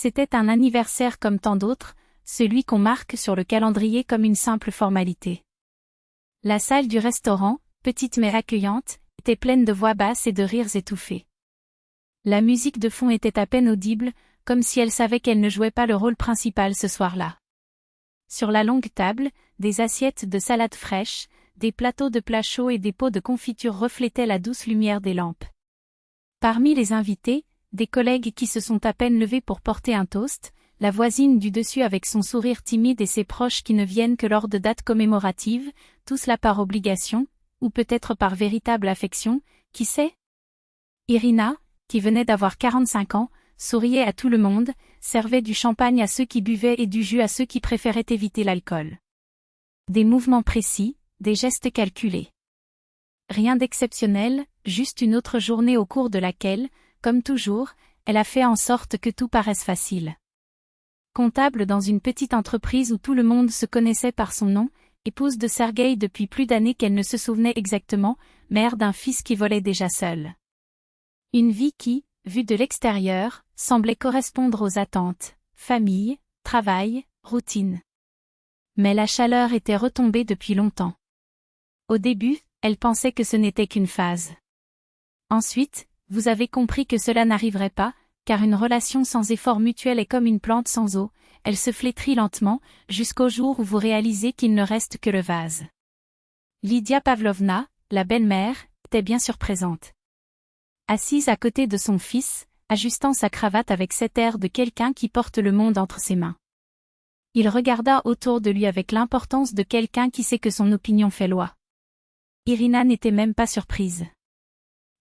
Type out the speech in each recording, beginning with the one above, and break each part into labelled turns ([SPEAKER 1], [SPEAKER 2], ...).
[SPEAKER 1] C'était un anniversaire comme tant d'autres, celui qu'on marque sur le calendrier comme une simple formalité. La salle du restaurant, petite mais accueillante, était pleine de voix basses et de rires étouffés. La musique de fond était à peine audible, comme si elle savait qu'elle ne jouait pas le rôle principal ce soir-là. Sur la longue table, des assiettes de salade fraîche, des plateaux de plats chauds et des pots de confiture reflétaient la douce lumière des lampes. Parmi les invités, des collègues qui se sont à peine levés pour porter un toast, la voisine du dessus avec son sourire timide et ses proches qui ne viennent que lors de dates commémoratives, tout cela par obligation, ou peut-être par véritable affection, qui sait? Irina, qui venait d'avoir 45 ans, souriait à tout le monde, servait du champagne à ceux qui buvaient et du jus à ceux qui préféraient éviter l'alcool. Des mouvements précis, des gestes calculés. Rien d'exceptionnel, juste une autre journée au cours de laquelle, comme toujours, elle a fait en sorte que tout paraisse facile. Comptable dans une petite entreprise où tout le monde se connaissait par son nom, épouse de Sergueï depuis plus d'années qu'elle ne se souvenait exactement, mère d'un fils qui volait déjà seul. Une vie qui, vue de l'extérieur, semblait correspondre aux attentes, famille, travail, routine. Mais la chaleur était retombée depuis longtemps. Au début, elle pensait que ce n'était qu'une phase. Ensuite, vous avez compris que cela n'arriverait pas, car une relation sans effort mutuel est comme une plante sans eau, elle se flétrit lentement, jusqu'au jour où vous réalisez qu'il ne reste que le vase. Lydia Pavlovna, la belle-mère, était bien sûr présente. Assise à côté de son fils, ajustant sa cravate avec cet air de quelqu'un qui porte le monde entre ses mains. Il regarda autour de lui avec l'importance de quelqu'un qui sait que son opinion fait loi. Irina n'était même pas surprise.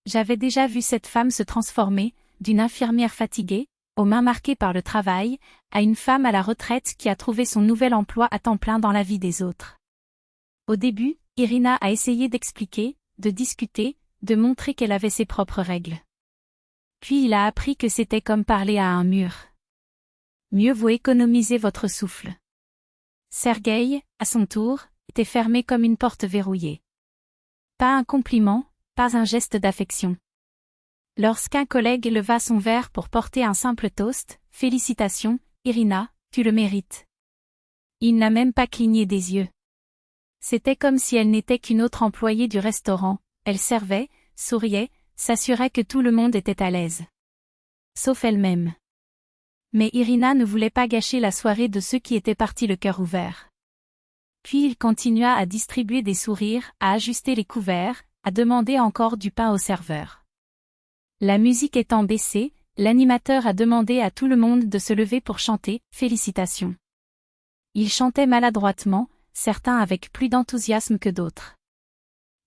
[SPEAKER 1] J'avais déjà vu cette femme se transformer, d'une infirmière fatiguée, aux mains marquées par le travail, à une femme à la retraite qui a trouvé son nouvel emploi à temps plein dans la vie des autres. Au début, Irina a essayé d'expliquer, de discuter, de montrer qu'elle avait ses propres règles. Puis il a appris que c'était comme parler à un mur. Mieux vaut économiser votre souffle. Sergueï, à son tour, était fermé comme une porte verrouillée. Pas un compliment, pas un geste d'affection. Lorsqu'un collègue leva son verre pour porter un simple toast, « Félicitations, Irina, tu le mérites ». Il n'a même pas cligné des yeux. C'était comme si elle n'était qu'une autre employée du restaurant, elle servait, souriait, s'assurait que tout le monde était à l'aise. Sauf elle-même. Mais Irina ne voulait pas gâcher la soirée de ceux qui étaient partis le cœur ouvert. Puis il continua à distribuer des sourires, à ajuster les couverts, à demander encore du pain au serveur. La musique étant baissée, l'animateur a demandé à tout le monde de se lever pour chanter « Félicitations ». Il chantait maladroitement, certains avec plus d'enthousiasme que d'autres.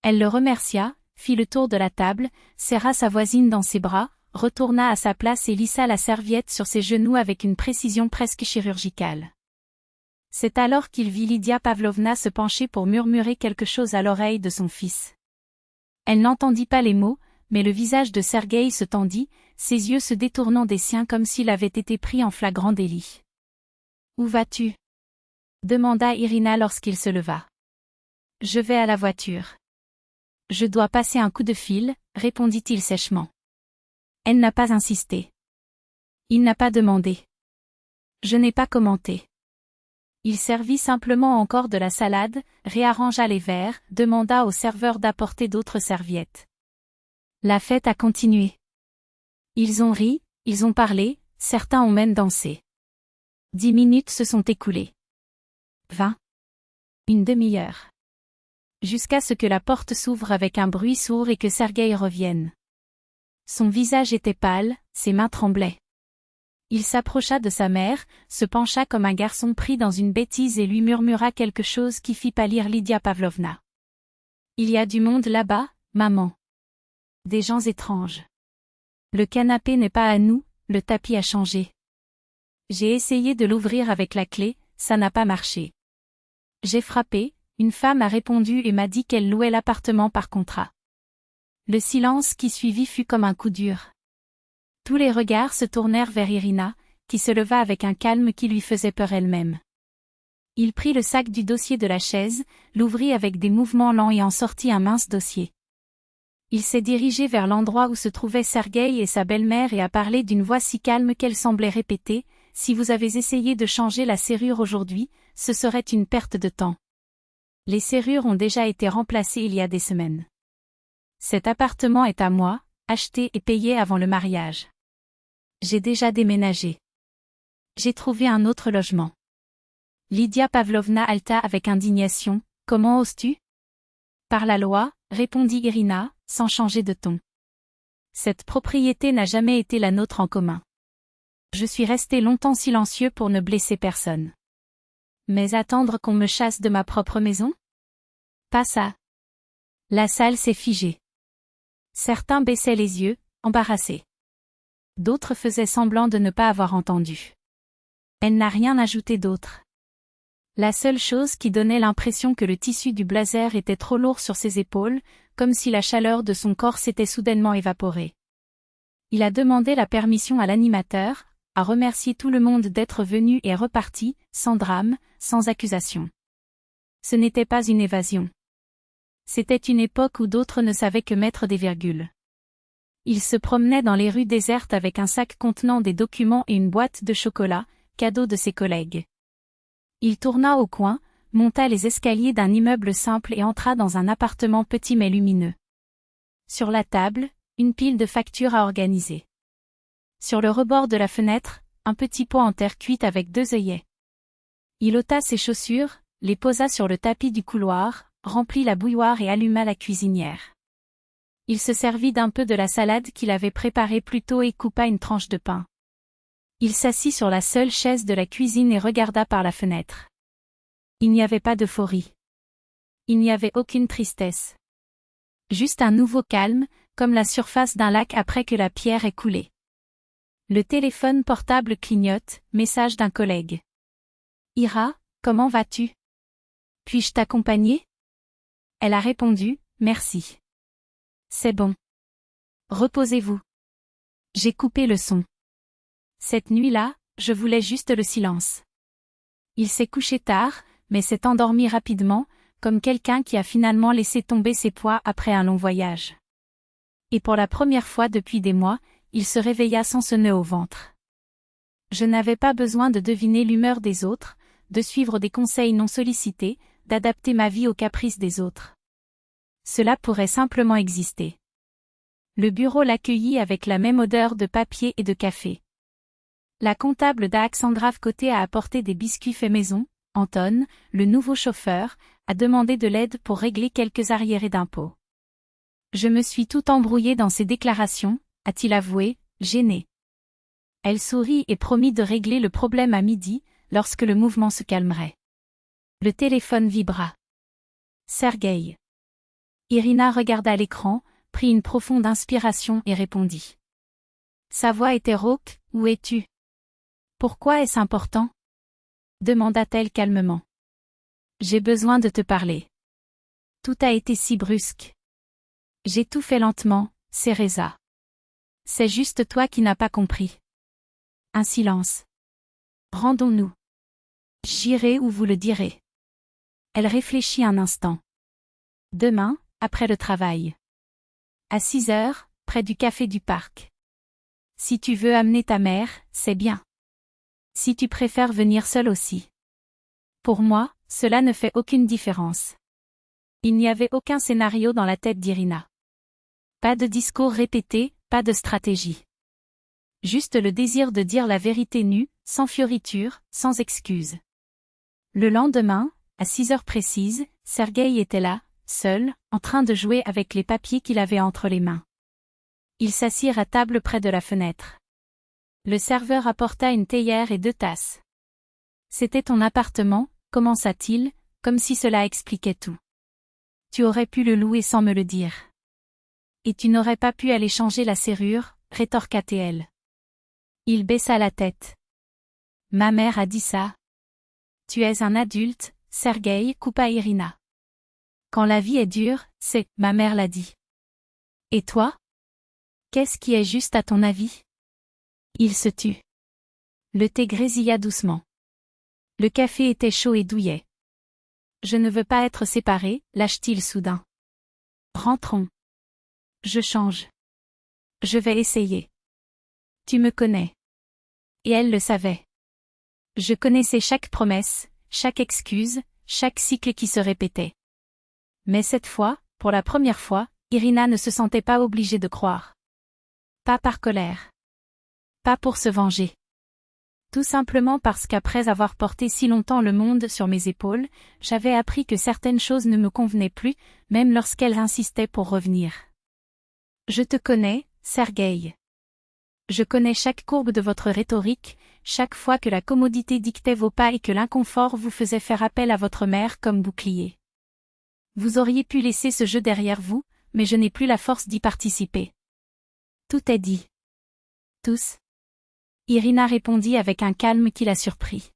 [SPEAKER 1] Elle le remercia, fit le tour de la table, serra sa voisine dans ses bras, retourna à sa place et lissa la serviette sur ses genoux avec une précision presque chirurgicale. C'est alors qu'il vit Lydia Pavlovna se pencher pour murmurer quelque chose à l'oreille de son fils. Elle n'entendit pas les mots, mais le visage de Sergueï se tendit, ses yeux se détournant des siens comme s'il avait été pris en flagrant délit. « Où vas-tu » demanda Irina lorsqu'il se leva. « Je vais à la voiture. »« Je dois passer un coup de fil » répondit-il sèchement. Elle n'a pas insisté. Il n'a pas demandé. Je n'ai pas commenté. Il servit simplement encore de la salade, réarrangea les verres, demanda au serveur d'apporter d'autres serviettes. La fête a continué. Ils ont ri, ils ont parlé, certains ont même dansé. 10 minutes se sont écoulées. 20. Une demi-heure. Jusqu'à ce que la porte s'ouvre avec un bruit sourd et que Sergueï revienne. Son visage était pâle, ses mains tremblaient. Il s'approcha de sa mère, se pencha comme un garçon pris dans une bêtise et lui murmura quelque chose qui fit pâlir Lydia Pavlovna. « Il y a du monde là-bas, maman. Des gens étranges. Le canapé n'est pas à nous, le tapis a changé. J'ai essayé de l'ouvrir avec la clé, ça n'a pas marché. J'ai frappé, une femme a répondu et m'a dit qu'elle louait l'appartement par contrat. » Le silence qui suivit fut comme un coup dur. Tous les regards se tournèrent vers Irina, qui se leva avec un calme qui lui faisait peur elle-même. Il prit le sac du dossier de la chaise, l'ouvrit avec des mouvements lents et en sortit un mince dossier. Il s'est dirigé vers l'endroit où se trouvaient Sergueï et sa belle-mère et a parlé d'une voix si calme qu'elle semblait répéter si vous avez essayé de changer la serrure aujourd'hui, ce serait une perte de temps. Les serrures ont déjà été remplacées il y a des semaines. Cet appartement est à moi, acheté et payé avant le mariage. J'ai déjà déménagé. J'ai trouvé un autre logement. Lydia Pavlovna halta avec indignation. Comment oses-tu? Par la loi, répondit Irina, sans changer de ton. Cette propriété n'a jamais été la nôtre en commun. Je suis resté longtemps silencieux pour ne blesser personne. Mais attendre qu'on me chasse de ma propre maison? Pas ça. La salle s'est figée. Certains baissaient les yeux, embarrassés. D'autres faisaient semblant de ne pas avoir entendu. Elle n'a rien ajouté d'autre. La seule chose qui donnait l'impression que le tissu du blazer était trop lourd sur ses épaules, comme si la chaleur de son corps s'était soudainement évaporée. Il a demandé la permission à l'animateur, a remercié tout le monde d'être venu et reparti, sans drame, sans accusation. Ce n'était pas une évasion. C'était une époque où d'autres ne savaient que mettre des virgules. Il se promenait dans les rues désertes avec un sac contenant des documents et une boîte de chocolat, cadeau de ses collègues. Il tourna au coin, monta les escaliers d'un immeuble simple et entra dans un appartement petit mais lumineux. Sur la table, une pile de factures à organiser. Sur le rebord de la fenêtre, un petit pot en terre cuite avec 2 œillets. Il ôta ses chaussures, les posa sur le tapis du couloir, remplit la bouilloire et alluma la cuisinière. Il se servit d'un peu de la salade qu'il avait préparée plus tôt et coupa une tranche de pain. Il s'assit sur la seule chaise de la cuisine et regarda par la fenêtre. Il n'y avait pas d'euphorie. Il n'y avait aucune tristesse. Juste un nouveau calme, comme la surface d'un lac après que la pierre est coulée. Le téléphone portable clignote, message d'un collègue. Ira, comment vas-tu? Puis-je t'accompagner? Elle a répondu, merci. C'est bon. Reposez-vous. J'ai coupé le son. Cette nuit-là, je voulais juste le silence. Il s'est couché tard, mais s'est endormi rapidement, comme quelqu'un qui a finalement laissé tomber ses poids après un long voyage. Et pour la première fois depuis des mois, il se réveilla sans ce nœud au ventre. Je n'avais pas besoin de deviner l'humeur des autres, de suivre des conseils non sollicités, d'adapter ma vie aux caprices des autres. Cela pourrait simplement exister. Le bureau l'accueillit avec la même odeur de papier et de café. La comptable d'Alexandra Côté a apporté des biscuits faits maison. Anton, le nouveau chauffeur, a demandé de l'aide pour régler quelques arriérés d'impôts. Je me suis tout embrouillé dans ses déclarations, a-t-il avoué, gêné. Elle sourit et promit de régler le problème à midi, lorsque le mouvement se calmerait. Le téléphone vibra. Sergueï. Irina regarda l'écran, prit une profonde inspiration et répondit. Sa voix était rauque, où es-tu? Pourquoi est-ce important? Demanda-t-elle calmement. J'ai besoin de te parler. Tout a été si brusque. J'ai tout fait lentement, Cereza. C'est juste toi qui n'as pas compris. Un silence. Rendons-nous. J'irai où vous le direz. Elle réfléchit un instant. Demain, après le travail. À 6 heures, près du café du parc. Si tu veux amener ta mère, c'est bien. Si tu préfères venir seule aussi. Pour moi, cela ne fait aucune différence. Il n'y avait aucun scénario dans la tête d'Irina. Pas de discours répété, pas de stratégie. Juste le désir de dire la vérité nue, sans fioriture, sans excuse. Le lendemain, à 6 heures précises, Sergueï était là, seul, en train de jouer avec les papiers qu'il avait entre les mains. Ils s'assirent à table près de la fenêtre. Le serveur apporta une théière et 2 tasses. C'était ton appartement, commença-t-il, comme si cela expliquait tout. Tu aurais pu le louer sans me le dire. Et tu n'aurais pas pu aller changer la serrure, rétorqua-t-elle. Il baissa la tête. Ma mère a dit ça. Tu es un adulte, Sergueï, coupa Irina. Quand la vie est dure, c'est, ma mère l'a dit. Et toi? Qu'est-ce qui est juste à ton avis? Il se tut. Le thé grésilla doucement. Le café était chaud et douillet. Je ne veux pas être séparés, lâche-t-il soudain. Rentrons. Je change. Je vais essayer. Tu me connais. Et elle le savait. Je connaissais chaque promesse, chaque excuse, chaque cycle qui se répétait. Mais cette fois, pour la première fois, Irina ne se sentait pas obligée de croire. Pas par colère. Pas pour se venger. Tout simplement parce qu'après avoir porté si longtemps le monde sur mes épaules, j'avais appris que certaines choses ne me convenaient plus, même lorsqu'elles insistaient pour revenir. Je te connais, Sergueï. Je connais chaque courbe de votre rhétorique, chaque fois que la commodité dictait vos pas et que l'inconfort vous faisait faire appel à votre mère comme bouclier. Vous auriez pu laisser ce jeu derrière vous, mais je n'ai plus la force d'y participer. Tout est dit. Tous. Irina répondit avec un calme qui la surprit.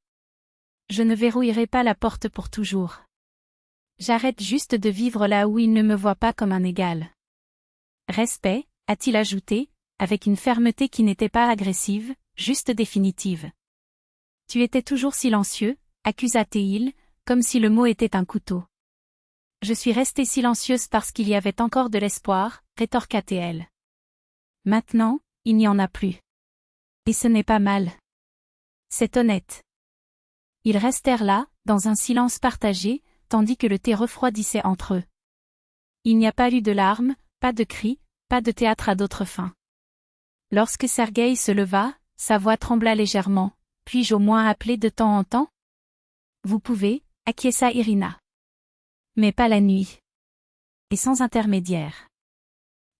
[SPEAKER 1] Je ne verrouillerai pas la porte pour toujours. J'arrête juste de vivre là où il ne me voit pas comme un égal. Respect, a-t-il ajouté, avec une fermeté qui n'était pas agressive, juste définitive. Tu étais toujours silencieux, accusa-t-il, comme si le mot était un couteau. Je suis restée silencieuse parce qu'il y avait encore de l'espoir, rétorqua-t-elle. Maintenant, il n'y en a plus. Et ce n'est pas mal. C'est honnête. Ils restèrent là, dans un silence partagé, tandis que le thé refroidissait entre eux. Il n'y a pas eu de larmes, pas de cris, pas de théâtre à d'autres fins. Lorsque Sergueï se leva, sa voix trembla légèrement. Puis-je au moins appeler de temps en temps? Vous pouvez, acquiesça Irina. Mais pas la nuit. Et sans intermédiaire.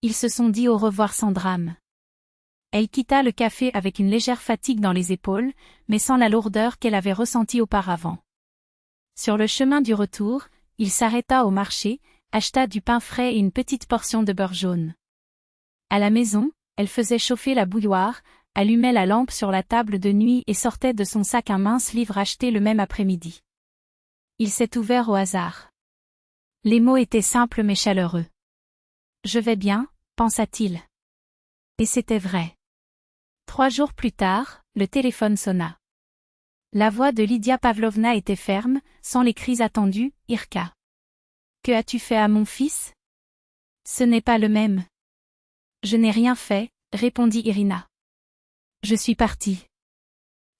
[SPEAKER 1] Ils se sont dit au revoir sans drame. Elle quitta le café avec une légère fatigue dans les épaules, mais sans la lourdeur qu'elle avait ressentie auparavant. Sur le chemin du retour, il s'arrêta au marché, acheta du pain frais et une petite portion de beurre jaune. À la maison, elle faisait chauffer la bouilloire, allumait la lampe sur la table de nuit et sortait de son sac un mince livre acheté le même après-midi. Il s'est ouvert au hasard. Les mots étaient simples mais chaleureux. Je vais bien, pensa-t-il. Et c'était vrai. 3 jours plus tard, le téléphone sonna. La voix de Lydia Pavlovna était ferme, sans les cris attendus, « Irka. Que as-tu fait à mon fils? Ce n'est pas le même. » Je n'ai rien fait, répondit Irina. Je suis partie.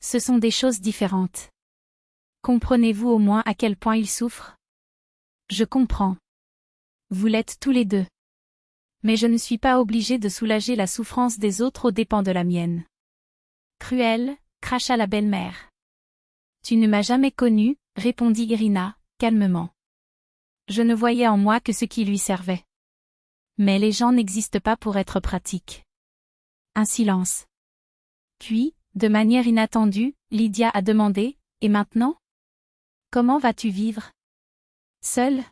[SPEAKER 1] Ce sont des choses différentes. Comprenez-vous au moins à quel point il souffre? Je comprends. Vous l'êtes tous les deux. Mais je ne suis pas obligée de soulager la souffrance des autres aux dépens de la mienne. Cruel, cracha la belle-mère. Tu ne m'as jamais connue, répondit Irina, calmement. Je ne voyais en moi que ce qui lui servait. Mais les gens n'existent pas pour être pratiques. Un silence. Puis, de manière inattendue, Lydia a demandé, et maintenant? Comment vas-tu vivre? Seule?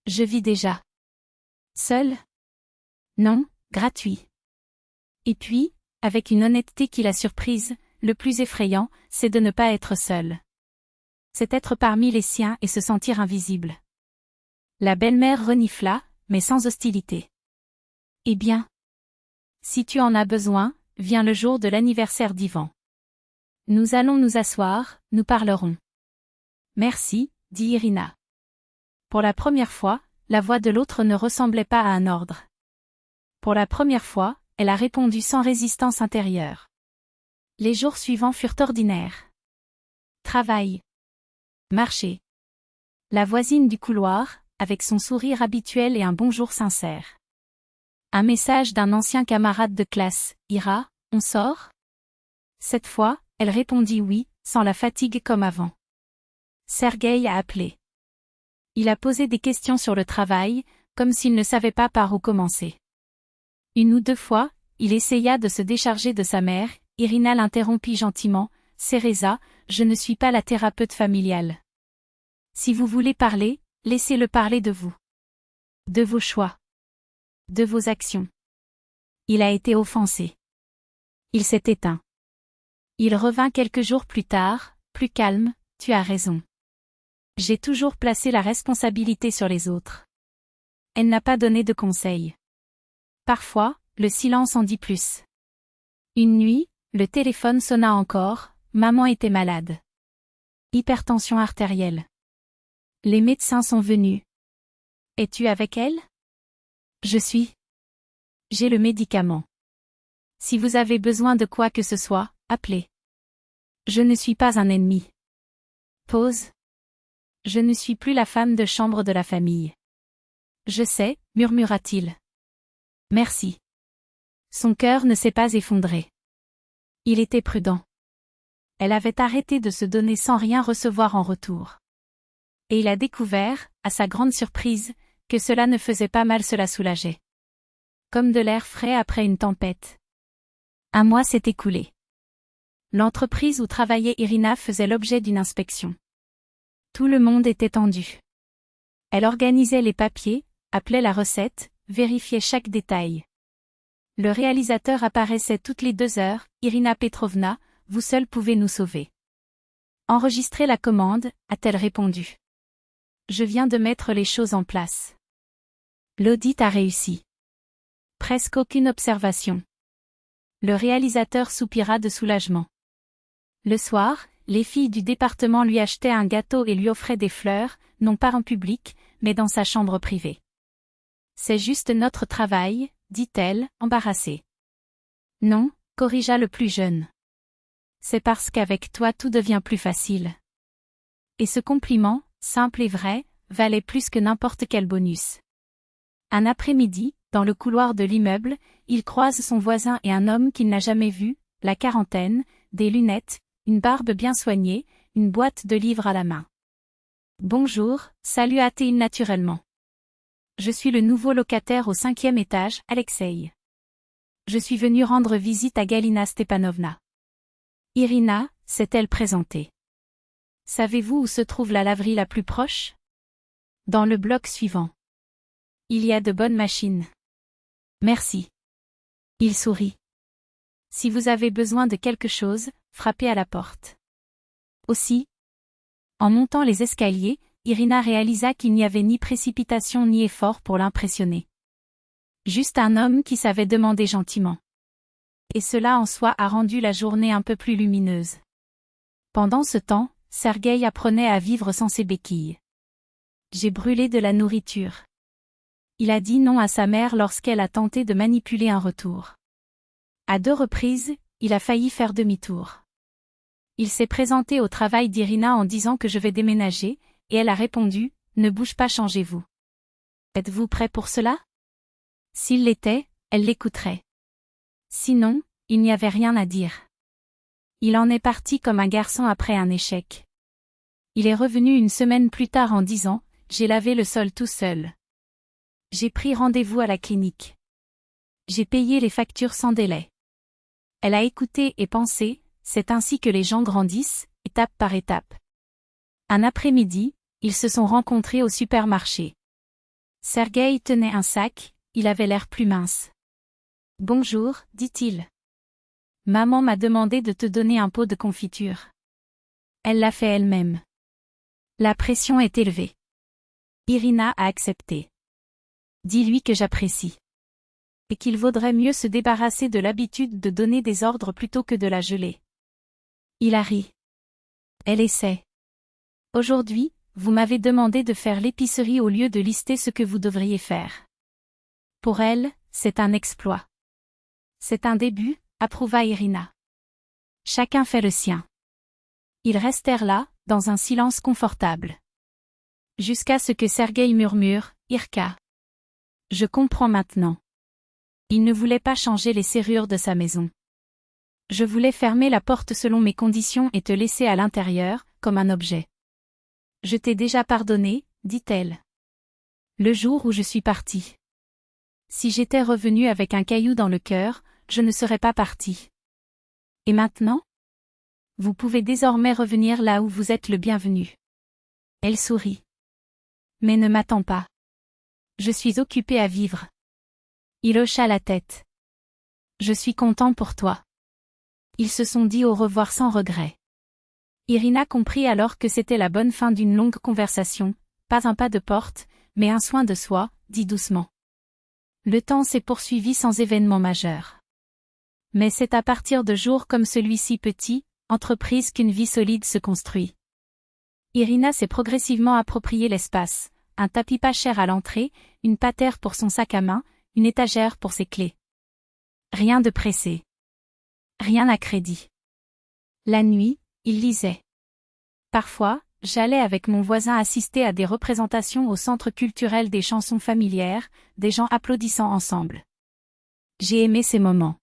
[SPEAKER 1] Je vis déjà. Seule? Non, gratuit. Et puis, avec une honnêteté qui l'a surprise, le plus effrayant, c'est de ne pas être seule. C'est être parmi les siens et se sentir invisible. La belle-mère renifla, mais sans hostilité. Eh bien. Si tu en as besoin, viens le jour de l'anniversaire d'Ivan. Nous allons nous asseoir, nous parlerons. Merci, dit Irina. Pour la première fois, la voix de l'autre ne ressemblait pas à un ordre. Pour la première fois, elle a répondu sans résistance intérieure. Les jours suivants furent ordinaires. Travail. Marché. La voisine du couloir, avec son sourire habituel et un bonjour sincère. Un message d'un ancien camarade de classe, Ira, on sort? Cette fois, elle répondit oui, sans la fatigue comme avant. Sergueï a appelé. Il a posé des questions sur le travail, comme s'il ne savait pas par où commencer. 1 ou 2 fois, il essaya de se décharger de sa mère. Irina l'interrompit gentiment, « Cereza, je ne suis pas la thérapeute familiale. Si vous voulez parler, laissez-le parler de vous. De vos choix. De vos actions. » Il a été offensé. Il s'est éteint. Il revint quelques jours plus tard, plus calme, « Tu as raison. J'ai toujours placé la responsabilité sur les autres. Elle n'a pas donné de conseils. Parfois, le silence en dit plus. » Une nuit, le téléphone sonna encore, maman était malade. Hypertension artérielle. Les médecins sont venus. Es-tu avec elle? Je suis. J'ai le médicament. Si vous avez besoin de quoi que ce soit, appelez. Je ne suis pas un ennemi. Pause. Je ne suis plus la femme de chambre de la famille. Je sais, murmura-t-il. Merci. Son cœur ne s'est pas effondré. Il était prudent. Elle avait arrêté de se donner sans rien recevoir en retour. Et il a découvert, à sa grande surprise, que cela ne faisait pas mal, cela soulageait. Comme de l'air frais après une tempête. Un mois s'est écoulé. L'entreprise où travaillait Irina faisait l'objet d'une inspection. Tout le monde était tendu. Elle organisait les papiers, appelait la recette, vérifiait chaque détail. Le réalisateur apparaissait toutes les 2 heures. Irina Petrovna, vous seule pouvez nous sauver. Enregistrez la commande, a-t-elle répondu. Je viens de mettre les choses en place. L'audit a réussi. Presque aucune observation. Le réalisateur soupira de soulagement. Le soir, les filles du département lui achetaient un gâteau et lui offraient des fleurs, non pas en public, mais dans sa chambre privée. C'est juste notre travail, dit-elle, embarrassée. Non, corrigea le plus jeune. C'est parce qu'avec toi tout devient plus facile. Et ce compliment, simple et vrai, valait plus que n'importe quel bonus. Un après-midi, dans le couloir de l'immeuble, il croise son voisin et un homme qu'il n'a jamais vu, la quarantaine, des lunettes, une barbe bien soignée, une boîte de livres à la main. Bonjour, salua-t-il naturellement. Je suis le nouveau locataire au 5e étage, Alexei. Je suis venu rendre visite à Galina Stepanovna. Irina, s'est-elle présentée. Savez-vous où se trouve la laverie la plus proche? Dans le bloc suivant. Il y a de bonnes machines. Merci. Il sourit. Si vous avez besoin de quelque chose, frappez à la porte. Aussi. En montant les escaliers, Irina réalisa qu'il n'y avait ni précipitation ni effort pour l'impressionner. Juste un homme qui savait demander gentiment. Et cela en soi a rendu la journée un peu plus lumineuse. Pendant ce temps, Sergueï apprenait à vivre sans ses béquilles. J'ai brûlé de la nourriture. Il a dit non à sa mère lorsqu'elle a tenté de manipuler un retour. À 2 reprises, il a failli faire demi-tour. Il s'est présenté au travail d'Irina en disant que je vais déménager, et elle a répondu, ne bouge pas, changez-vous. Êtes-vous prêt pour cela? S'il l'était, elle l'écouterait. Sinon, il n'y avait rien à dire. Il en est parti comme un garçon après un échec. Il est revenu une semaine plus tard en disant, j'ai lavé le sol tout seul. J'ai pris rendez-vous à la clinique. J'ai payé les factures sans délai. Elle a écouté et pensé, c'est ainsi que les gens grandissent, étape par étape. Un après-midi, ils se sont rencontrés au supermarché. Sergueï tenait un sac, il avait l'air plus mince. Bonjour, dit-il. Maman m'a demandé de te donner un pot de confiture. Elle l'a fait elle-même. La pression est élevée. Irina a accepté. Dis-lui que j'apprécie. Et qu'il vaudrait mieux se débarrasser de l'habitude de donner des ordres plutôt que de la geler. Il a ri. Elle essaie. Aujourd'hui, vous m'avez demandé de faire l'épicerie au lieu de lister ce que vous devriez faire. Pour elle, c'est un exploit. C'est un début, approuva Irina. Chacun fait le sien. Ils restèrent là, dans un silence confortable. Jusqu'à ce que Sergueï murmure, Irka. Je comprends maintenant. Il ne voulait pas changer les serrures de sa maison. Je voulais fermer la porte selon mes conditions et te laisser à l'intérieur, comme un objet. Je t'ai déjà pardonné, dit-elle. Le jour où je suis partie. Si j'étais revenue avec un caillou dans le cœur, je ne serais pas partie. Et maintenant? Vous pouvez désormais revenir là où vous êtes le bienvenu. Elle sourit. Mais ne m'attends pas. Je suis occupée à vivre. Il hocha la tête. Je suis content pour toi. Ils se sont dit au revoir sans regret. Irina comprit alors que c'était la bonne fin d'une longue conversation, pas un pas de porte, mais un soin de soi, dit doucement. Le temps s'est poursuivi sans événement majeur. Mais c'est à partir de jours comme celui-ci petit, entreprise qu'une vie solide se construit. Irina s'est progressivement approprié l'espace, un tapis pas cher à l'entrée, une patère pour son sac à main, une étagère pour ses clés. Rien de pressé. Rien à crédit. La nuit, Il lisait. Parfois, j'allais avec mon voisin assister à des représentations au centre culturel des chansons familières, des gens applaudissant ensemble. J'ai aimé ces moments.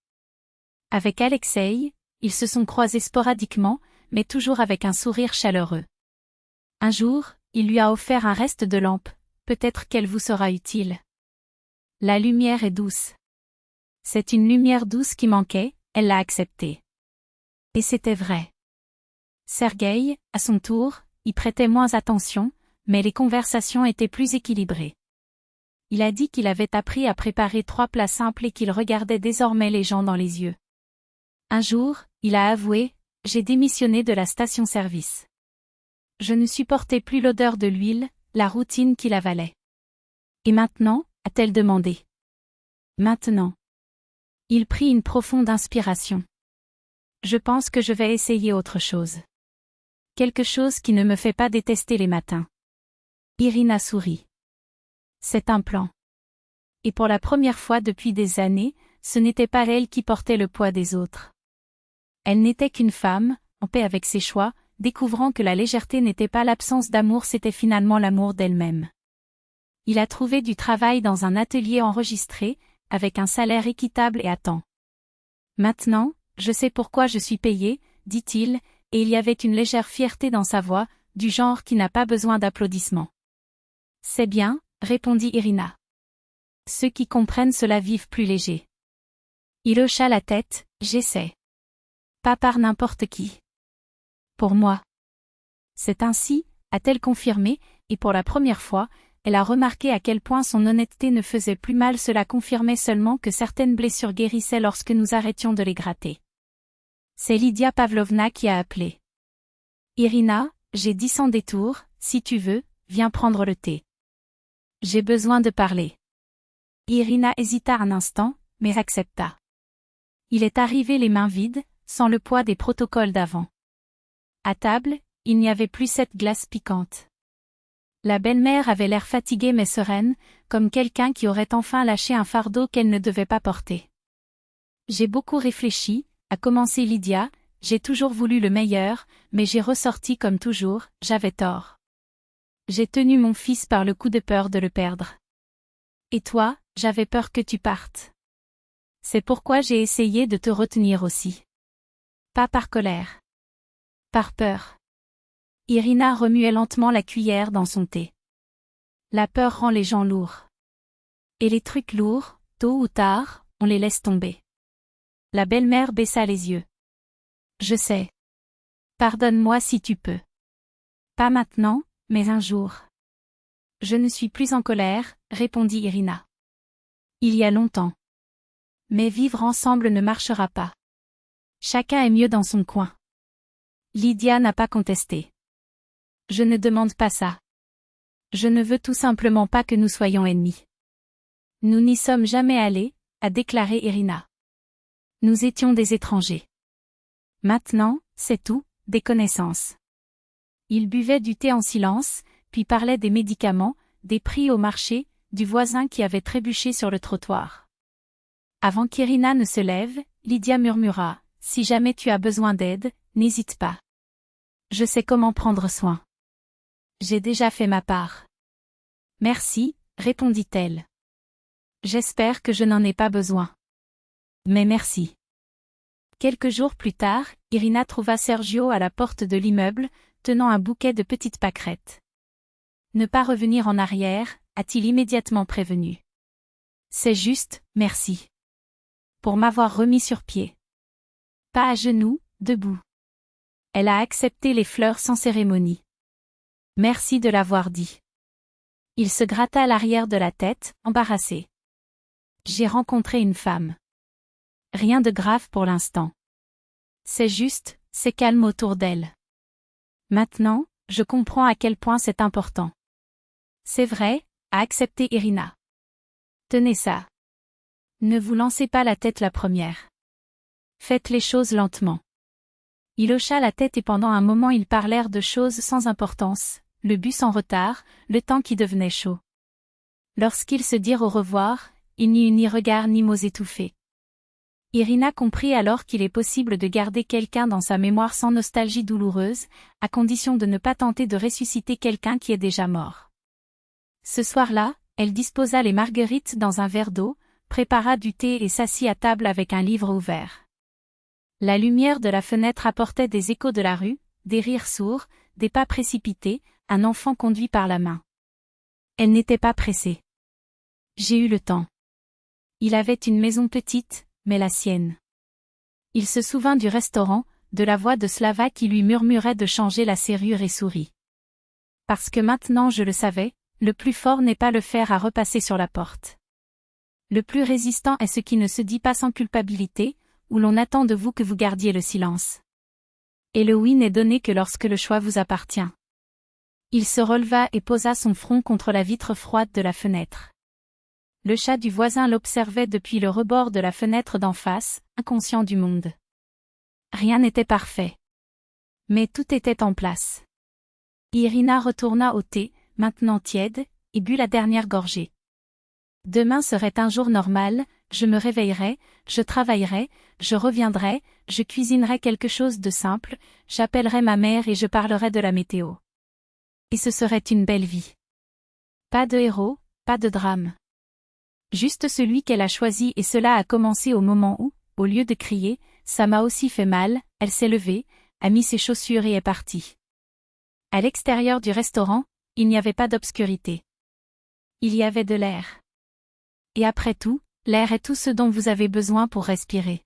[SPEAKER 1] Avec Alexei, ils se sont croisés sporadiquement, mais toujours avec un sourire chaleureux. Un jour, il lui a offert un reste de lampe, peut-être qu'elle vous sera utile. La lumière est douce. C'est une lumière douce qui manquait, elle l'a acceptée. Et c'était vrai. Sergueï, à son tour, y prêtait moins attention, mais les conversations étaient plus équilibrées. Il a dit qu'il avait appris à préparer 3 plats simples et qu'il regardait désormais les gens dans les yeux. Un jour, il a avoué, « J'ai démissionné de la station-service. Je ne supportais plus l'odeur de l'huile, la routine qui l'avalait. » Et maintenant, a-t-elle demandé. Maintenant. Il prit une profonde inspiration. Je pense que je vais essayer autre chose. Quelque chose qui ne me fait pas détester les matins. Irina sourit. C'est un plan. Et pour la première fois depuis des années, ce n'était pas elle qui portait le poids des autres. Elle n'était qu'une femme, en paix avec ses choix, découvrant que la légèreté n'était pas l'absence d'amour, c'était finalement l'amour d'elle-même. Il a trouvé du travail dans un atelier enregistré, avec un salaire équitable et à temps. Maintenant, je sais pourquoi je suis payé, dit-il, et il y avait une légère fierté dans sa voix, du genre qui n'a pas besoin d'applaudissements. C'est bien, répondit Irina. Ceux qui comprennent cela vivent plus léger. Il hocha la tête, j'essaie. Pas par n'importe qui. Pour moi. C'est ainsi, a-t-elle confirmé, et pour la première fois, elle a remarqué à quel point son honnêteté ne faisait plus mal, cela confirmait seulement que certaines blessures guérissaient lorsque nous arrêtions de les gratter. C'est Lydia Pavlovna qui a appelé. Irina, j'ai dit sans détour, si tu veux, viens prendre le thé. J'ai besoin de parler. Irina hésita un instant, mais accepta. Il est arrivé les mains vides, sans le poids des protocoles d'avant. À table, il n'y avait plus cette glace piquante. La belle-mère avait l'air fatiguée mais sereine, comme quelqu'un qui aurait enfin lâché un fardeau qu'elle ne devait pas porter. J'ai beaucoup réfléchi, a commencé Lydia, j'ai toujours voulu le meilleur, mais j'ai ressorti comme toujours, j'avais tort. J'ai tenu mon fils par le coup de peur de le perdre. Et toi, j'avais peur que tu partes. C'est pourquoi j'ai essayé de te retenir aussi. Pas par colère. Par peur. Irina remuait lentement la cuillère dans son thé. La peur rend les gens lourds. Et les trucs lourds, tôt ou tard, on les laisse tomber. La belle-mère baissa les yeux. Je sais. Pardonne-moi si tu peux. Pas maintenant, mais un jour. Je ne suis plus en colère, répondit Irina. Il y a longtemps. Mais vivre ensemble ne marchera pas. Chacun est mieux dans son coin. Lydia n'a pas contesté. Je ne demande pas ça. Je ne veux tout simplement pas que nous soyons ennemis. Nous n'y sommes jamais allés, a déclaré Irina. Nous étions des étrangers. Maintenant, c'est tout, des connaissances. Ils buvaient du thé en silence, puis parlaient des médicaments, des prix au marché, du voisin qui avait trébuché sur le trottoir. Avant qu'Irina ne se lève, Lydia murmura, « Si jamais tu as besoin d'aide, n'hésite pas. Je sais comment prendre soin. J'ai déjà fait ma part. » Merci, répondit-elle. J'espère que je n'en ai pas besoin. Mais merci. Quelques jours plus tard, Irina trouva Sergio à la porte de l'immeuble, tenant un bouquet de petites pâquerettes. Ne pas revenir en arrière, a-t-il immédiatement prévenu. C'est juste, merci. Pour m'avoir remis sur pied. Pas à genoux, debout. Elle a accepté les fleurs sans cérémonie. Merci de l'avoir dit. Il se gratta l'arrière de la tête, embarrassé. J'ai rencontré une femme. Rien de grave pour l'instant. C'est juste, c'est calme autour d'elle. Maintenant, je comprends à quel point c'est important. C'est vrai, a accepté Irina. Tenez ça. Ne vous lancez pas la tête la première. Faites les choses lentement. Il hocha la tête et pendant un moment ils parlèrent de choses sans importance, le bus en retard, le temps qui devenait chaud. Lorsqu'ils se dirent au revoir, il n'y eut ni regard ni mots étouffés. Irina comprit alors qu'il est possible de garder quelqu'un dans sa mémoire sans nostalgie douloureuse, à condition de ne pas tenter de ressusciter quelqu'un qui est déjà mort. Ce soir-là, elle disposa les marguerites dans un verre d'eau, prépara du thé et s'assit à table avec un livre ouvert. La lumière de la fenêtre apportait des échos de la rue, des rires sourds, des pas précipités, un enfant conduit par la main. Elle n'était pas pressée. J'ai eu le temps. Il avait une maison petite, mais la sienne. Il se souvint du restaurant, de la voix de Slava qui lui murmurait de changer la serrure et sourit. Parce que maintenant je le savais, le plus fort n'est pas le fer à repasser sur la porte. Le plus résistant est ce qui ne se dit pas sans culpabilité, où l'on attend de vous que vous gardiez le silence. Et le oui n'est donné que lorsque le choix vous appartient. Il se releva et posa son front contre la vitre froide de la fenêtre. Le chat du voisin l'observait depuis le rebord de la fenêtre d'en face, inconscient du monde. Rien n'était parfait. Mais tout était en place. Irina retourna au thé, maintenant tiède, et but la dernière gorgée. Demain serait un jour normal, je me réveillerai, je travaillerai, je reviendrai, je cuisinerai quelque chose de simple, j'appellerai ma mère et je parlerai de la météo. Et ce serait une belle vie. Pas de héros, pas de drame. Juste celui qu'elle a choisi et cela a commencé au moment où, au lieu de crier, ça m'a aussi fait mal, elle s'est levée, a mis ses chaussures et est partie. À l'extérieur du restaurant, il n'y avait pas d'obscurité. Il y avait de l'air. Et après tout, l'air est tout ce dont vous avez besoin pour respirer.